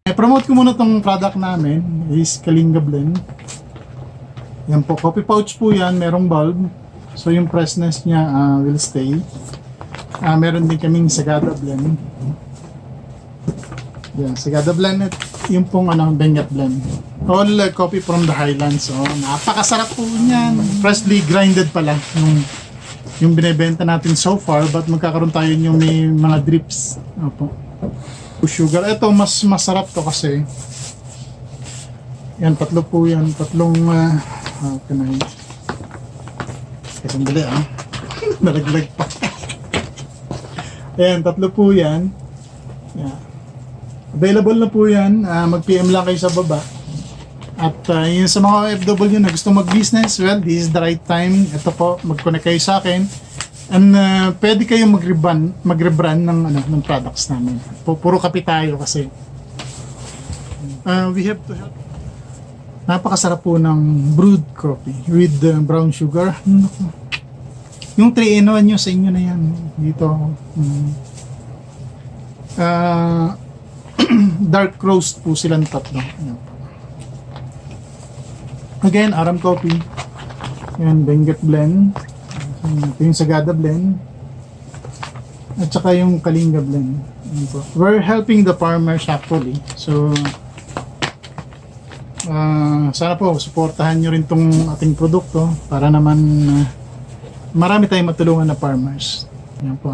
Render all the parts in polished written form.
Promote ko muna tong product namin, is Kalinga Blend. Yan po, coffee pouch po yan, merong bulb. So yung freshness niya will stay. Meron din kaming Sagada Blend. Yan, Sagada Blend at yung pong Bengat Blend. All coffee from the highlands. So napakasarap po niyan. Freshly grinded pala yung binebenta natin so far, but magkakaroon tayo yung may mga drips. Opo. Sugar. Ito mas masarap to kasi yan, tatlo po yan. Tatlong kanay. Kasi sandali nalaglag pa. Ayan, tatlo po yan. Yeah. Available na po yan. Mag-PM lang kayo sa baba. At yun sa mga OFW na gusto mag-business, well, this is the right time. Ito po, mag-connect kayo sa akin. And pwede kayong mag-rebrand ng products namin. Puro kape tayo kasi. We have to help. Napakasarap po ng brewed coffee with brown sugar. Yung 3-in-1 nyo sa inyo na yan. Dito. Dark roast po silang tatlo. Again, Aram Coffee. Yan, Bengat Blend. Ito yung Sagada Blend. At saka yung Kalinga Blend. We're helping the farmers actually. So, sana po, suportahan nyo rin tong ating produkto para naman marami tayong matulungan na farmers. Yan po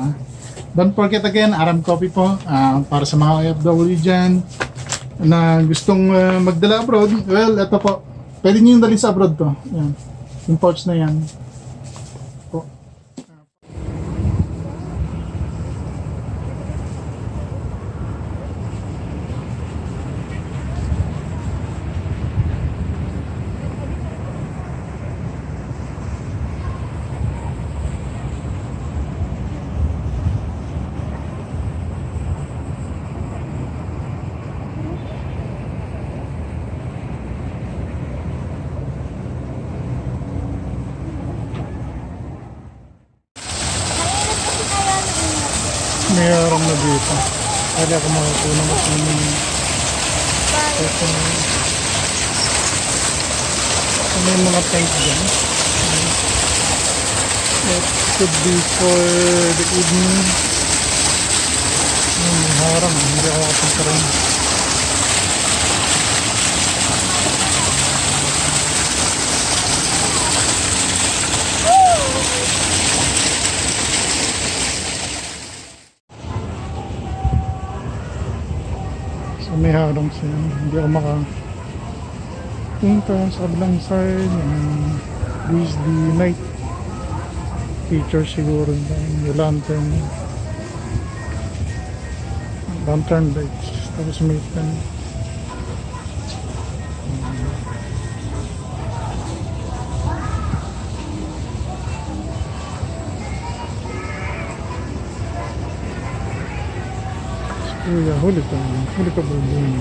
Don't forget again, Aram Coffee po. Para sa mga OFW dyan na gustong magdala abroad. Well, ito po. Pwede nyo yung dalhin sa abroad to. Yan. Yung pouch na yan. Mayroon na dito. Kaya ako makakuha mo sa mga may mga tank dyan. It could be for the evening. Harang, hindi ako kapunta rin. May harang siya. Hindi ako makapunta sa kabilang side. This is the night feature siguro. Yung lantern lights. Tapos may pen. Huli ka ba yun?